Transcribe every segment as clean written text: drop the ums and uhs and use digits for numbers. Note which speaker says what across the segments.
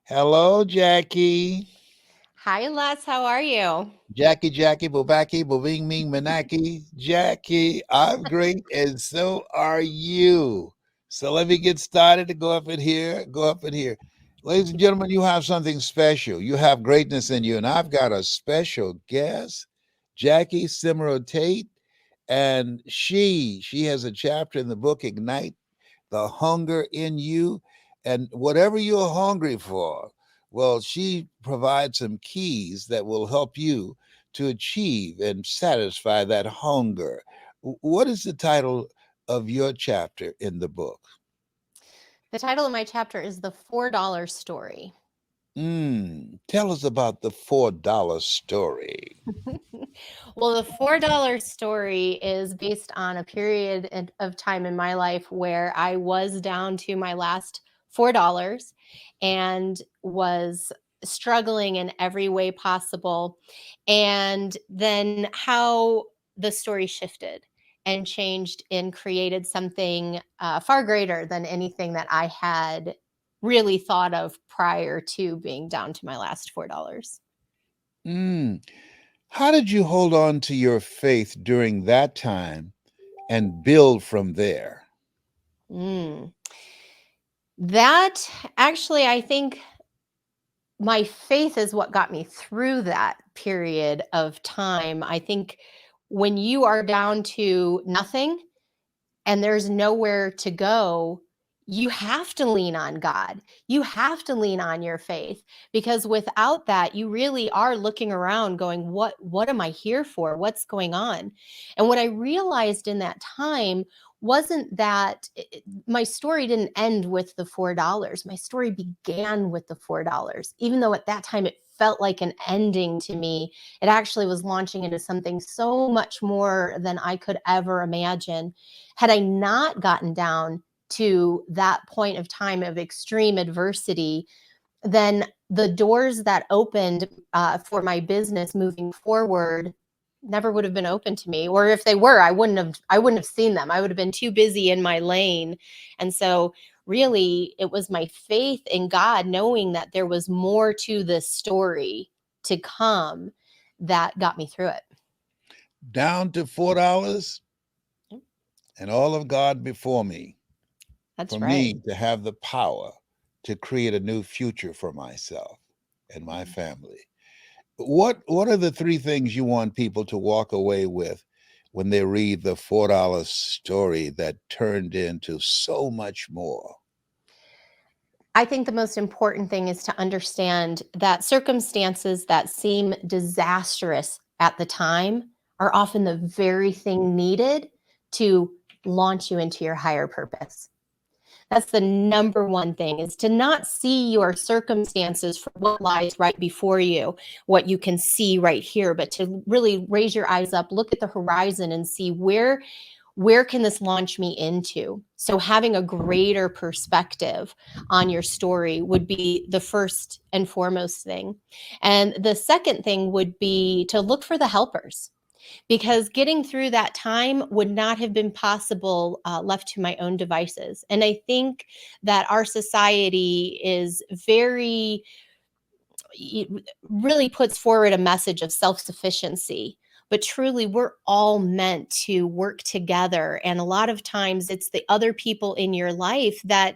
Speaker 1: Hello, Jackie.
Speaker 2: Hi, Les. How are you?
Speaker 1: Jackie, Bobaki, Boving Ming Manaki. Jackie, I'm great, and so are you. So let me get started to go up in here, go up in here. Ladies and gentlemen, you have something special. You have greatness in you, and I've got a special guest, Jacki Semerau Tait, and she has a chapter in the book Ignite the hunger in you, and whatever you're hungry for, well, she provides some keys that will help you to achieve and satisfy that hunger. What is the title of your chapter in the book?
Speaker 2: The title of my chapter is The $4 Story.
Speaker 1: Tell us about the $4 story.
Speaker 2: Well, the $4 story is based on a period of time in my life where I was down to my last $4 and was struggling in every way possible. And then how the story shifted and changed and created something far greater than anything that I had really thought of prior to being down to my last $4.
Speaker 1: Mm. How did you hold on to your faith during that time and build from there?
Speaker 2: Mm. That actually, I think my faith is what got me through that period of time. I think when you are down to nothing and there's nowhere to go, you have to lean on God. You have to lean on your faith because without that, you really are looking around going, what am I here for? What's going on? And what I realized in that time wasn't that my story didn't end with the $4. My story began with the $4. Even though at that time it felt like an ending to me, it actually was launching into something so much more than I could ever imagine. Had I not gotten down to that point of time of extreme adversity, then the doors that opened for my business moving forward never would have been open to me, or if they were, I wouldn't have seen them. I would have been too busy in my lane. And so really it was my faith in God, knowing that there was more to this story to come, that got me through it.
Speaker 1: Down to $4 and all of God before me, for
Speaker 2: That's right.
Speaker 1: me to have the power to create a new future for myself and my family. What are the three things you want people to walk away with when they read the $4 story that turned into so much more?
Speaker 2: I think the most important thing is to understand that circumstances that seem disastrous at the time are often the very thing needed to launch you into your higher purpose. That's the number one thing, is to not see your circumstances for what lies right before you, what you can see right here, but to really raise your eyes up, look at the horizon and see where can this launch me into. So having a greater perspective on your story would be the first and foremost thing. And the second thing would be to look for the helpers, because getting through that time would not have been possible left to my own devices. And I think that our society is very, it really puts forward a message of self-sufficiency, but truly we're all meant to work together, and a lot of times it's the other people in your life that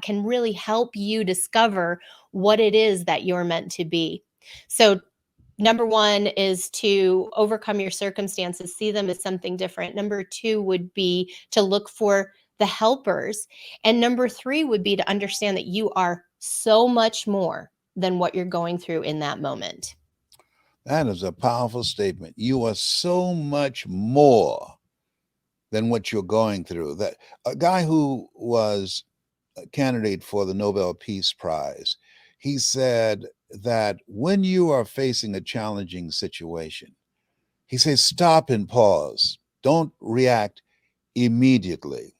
Speaker 2: can really help you discover what it is that you're meant to be. So number one is to overcome your circumstances, see them as something different. Number two would be to look for the helpers. And number three would be to understand that you are so much more than what you're going through in that moment.
Speaker 1: That is a powerful statement. You are so much more than what you're going through. That a guy who was a candidate for the Nobel Peace Prize, he said that when you are facing a challenging situation, he says, stop and pause. Don't react immediately.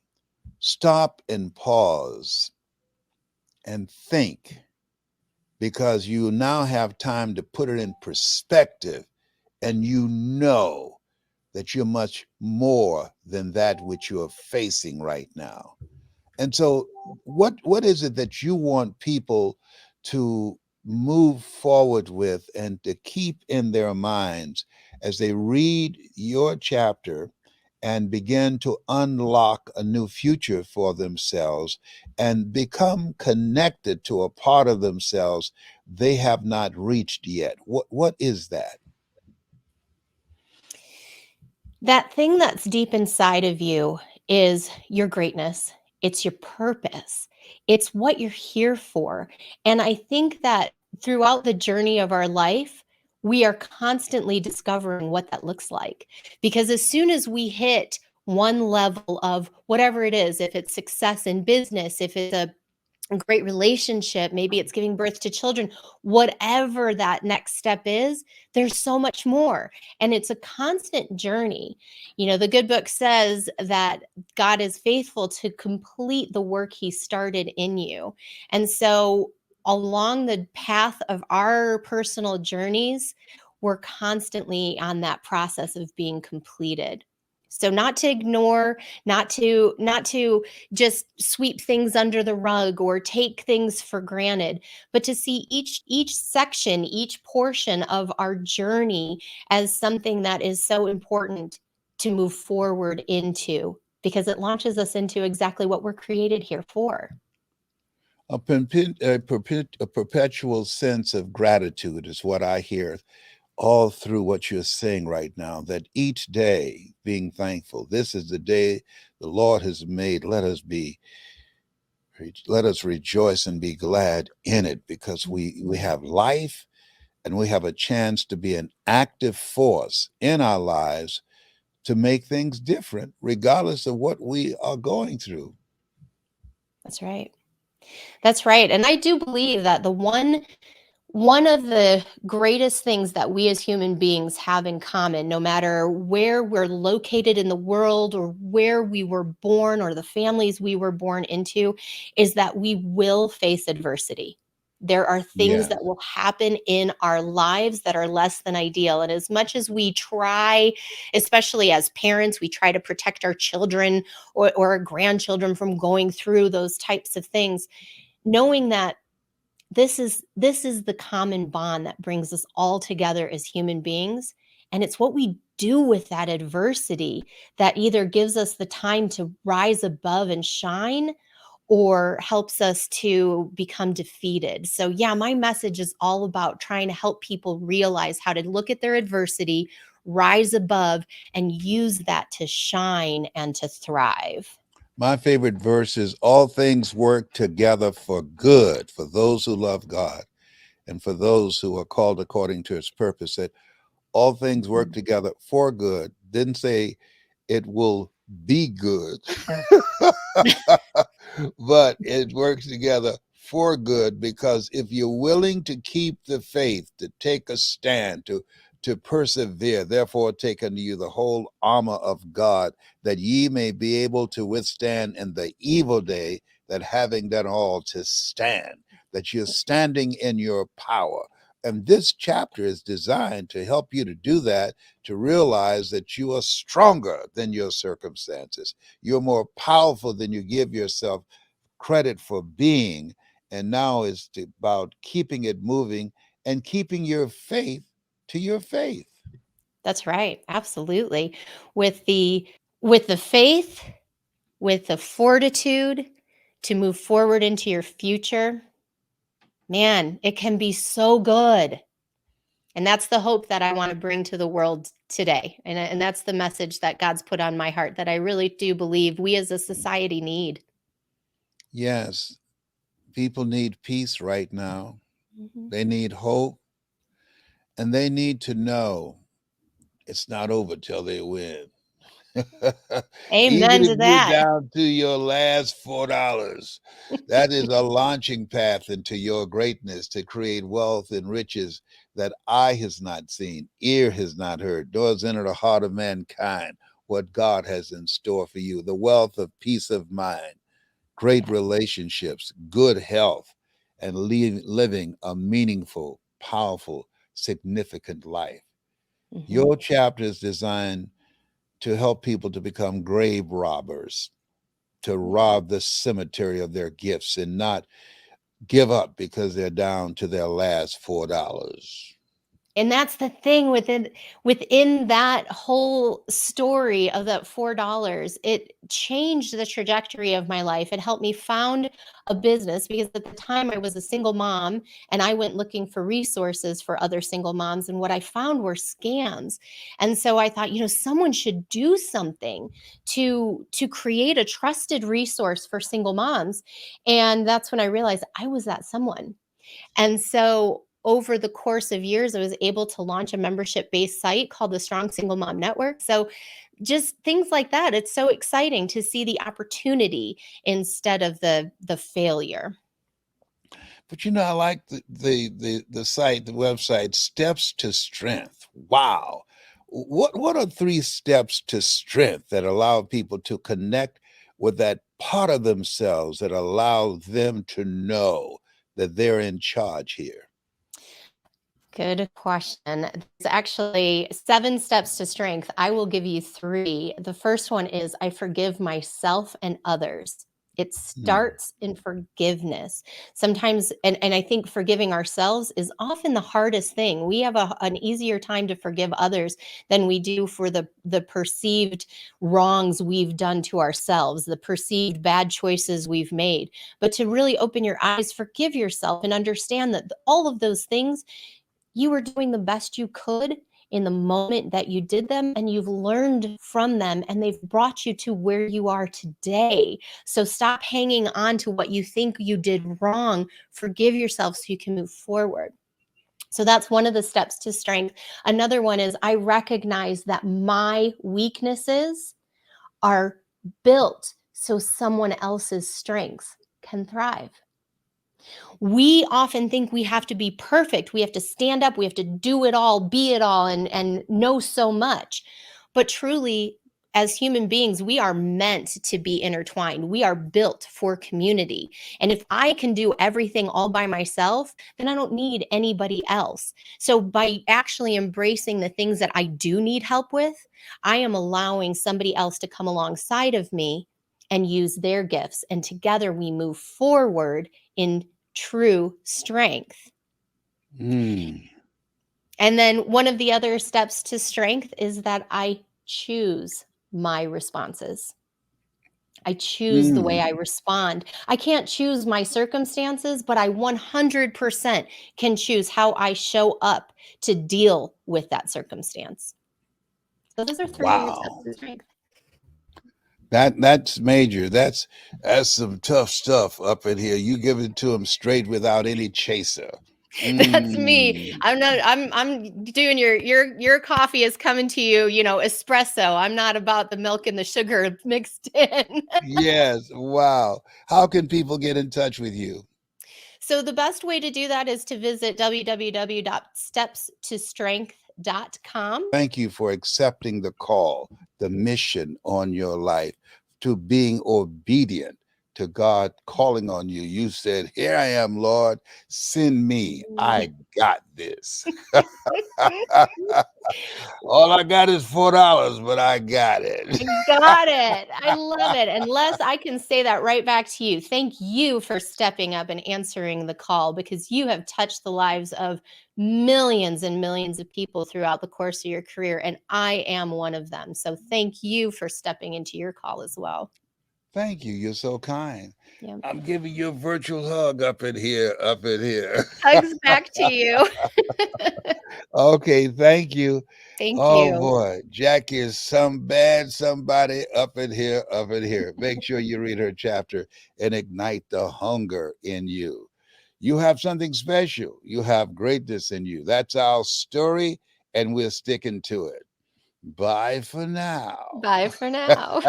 Speaker 1: Stop and pause and think, because you now have time to put it in perspective, and you know that you're much more than that which you're facing right now. And so, what is it that you want people to move forward with and to keep in their minds as they read your chapter and begin to unlock a new future for themselves and become connected to a part of themselves they have not reached yet? What is that?
Speaker 2: That thing that's deep inside of you is your greatness. It's your purpose. It's what you're here for. And I think that throughout the journey of our life, we are constantly discovering what that looks like. Because as soon as we hit one level of whatever it is, if it's success in business, if it's a great relationship, maybe it's giving birth to children, whatever that next step is, there's so much more. And it's a constant journey. You know, the good book says that God is faithful to complete the work he started in you. And so, along the path of our personal journeys, we're constantly on that process of being completed. So not to ignore, not to just sweep things under the rug or take things for granted, but to see each section, each portion of our journey as something that is so important to move forward into, because it launches us into exactly what we're created here for.
Speaker 1: A perpetual sense of gratitude is what I hear all through what you're saying right now, that each day being thankful. This is the day the Lord has made. Let us rejoice and be glad in it, because we have life and we have a chance to be an active force in our lives to make things different, regardless of what we are going through.
Speaker 2: That's right. That's right. And I do believe that one of the greatest things that we as human beings have in common, no matter where we're located in the world or where we were born or the families we were born into, is that we will face adversity. There are things that
Speaker 1: Yes.
Speaker 2: will happen in our lives that are less than ideal. And as much as we try, especially as parents, we try to protect our children or our grandchildren from going through those types of things, knowing that this is the common bond that brings us all together as human beings, and it's what we do with that adversity that either gives us the time to rise above and shine or helps us to become defeated. So yeah, my message is all about trying to help people realize how to look at their adversity, rise above, and use that to shine and to thrive.
Speaker 1: My favorite verse is, all things work together for good for those who love God and for those who are called according to his purpose. That all things work together for good. Didn't say it will be good, but it works together for good, because if you're willing to keep the faith, to take a stand, to persevere, therefore take unto you the whole armor of God, that ye may be able to withstand in the evil day, that having done all to stand, that you're standing in your power. And this chapter is designed to help you to do that, to realize that you are stronger than your circumstances. You're more powerful than you give yourself credit for being. And now it's about keeping it moving and keeping your faith to your faith.
Speaker 2: That's right. Absolutely. With the faith, with the fortitude to move forward into your future, man, it can be so good. And that's the hope that I want to bring to the world today. And that's the message that God's put on my heart that I really do believe we as a society need.
Speaker 1: Yes, people need peace right now.
Speaker 2: Mhm.
Speaker 1: They need hope, and they need to know it's not over till they win. Even
Speaker 2: Amen
Speaker 1: if
Speaker 2: to
Speaker 1: you're
Speaker 2: that.
Speaker 1: down to your last $4, that is a launching path into your greatness, to create wealth and riches that eye has not seen, ear has not heard, nor has entered the heart of mankind. What God has in store for you, the wealth of peace of mind, great relationships, good health, and living a meaningful, powerful, significant life.
Speaker 2: Mhm.
Speaker 1: Your chapter is designed to help people to become grave robbers, to rob the cemetery of their gifts and not give up because they're down to their last $4.
Speaker 2: And that's the thing within that whole story of that $4, it changed the trajectory of my life. It helped me found a business because at the time I was a single mom and I went looking for resources for other single moms. And what I found were scams. And so I thought, someone should do something to create a trusted resource for single moms. And that's when I realized I was that someone. And so over the course of years, I was able to launch a membership-based site called the Strong Single Mom Network. So just things like that. It's so exciting to see the opportunity instead of the failure.
Speaker 1: But I like the site, the website, Steps to Strength. Wow. What are 3 steps to strength that allow people to connect with that part of themselves that allow them to know that they're in charge here?
Speaker 2: Good question. There's actually 7 steps to strength. I will give you 3. The first one is I forgive myself and others. It
Speaker 1: Hmm.
Speaker 2: starts in forgiveness. Sometimes, and I think forgiving ourselves is often the hardest thing. We have an easier time to forgive others than we do for the perceived wrongs we've done to ourselves, the perceived bad choices we've made. But to really open your eyes, forgive yourself, and understand that all of those things, you were doing the best you could in the moment that you did them, and you've learned from them, and they've brought you to where you are today. So stop hanging on to what you think you did wrong. Forgive yourself so you can move forward. So that's one of the steps to strength. Another one is I recognize that my weaknesses are built so someone else's strengths can thrive. We often think we have to be perfect. We have to stand up. We have to do it all, be it all, and know so much. But truly, as human beings, we are meant to be intertwined. We are built for community. And if I can do everything all by myself, then I don't need anybody else. So by actually embracing the things that I do need help with, I am allowing somebody else to come alongside of me and use their gifts. And together we move forward in true strength.
Speaker 1: Mm.
Speaker 2: And then one of the other steps to strength is that I choose my responses. I choose the way I
Speaker 1: Mm.
Speaker 2: respond. I can't choose my circumstances, but I 100% can choose how I show up to deal with that circumstance. So those are 3 major steps
Speaker 1: Wow.
Speaker 2: to strength.
Speaker 1: That's major. That's some tough stuff up in here. You give it to them straight without any chaser.
Speaker 2: That's me.
Speaker 1: Mm.
Speaker 2: I'm doing your coffee is coming to you, espresso. I'm not about the milk and the sugar mixed in.
Speaker 1: Yes. Wow. How can people get in touch with you?
Speaker 2: So the best way to do that is to visit www.stepstostrength.com.
Speaker 1: Thank you for accepting the call, the mission on your life, to being obedient to God calling on you. You said, "Here I am, Lord, send me. I got this." All I got is $4, but I got it.
Speaker 2: I got it. I love it. And Les, I can say that right back to you. Thank you for stepping up and answering the call, because you have touched the lives of millions and millions of people throughout the course of your career. And I am one of them. So thank you for stepping into your call as well.
Speaker 1: Thank you. You're so kind.
Speaker 2: Yeah.
Speaker 1: I'm giving you a virtual hug up in here, up in here.
Speaker 2: Hugs back to you.
Speaker 1: Okay, thank you.
Speaker 2: Thank
Speaker 1: Oh
Speaker 2: you.
Speaker 1: boy, Jackie is some bad somebody up in here, up in here. Make sure you read her chapter and ignite the hunger in you. You have something special. You have greatness in you. That's our story, and we're sticking to it. Bye for now.
Speaker 2: Bye for now.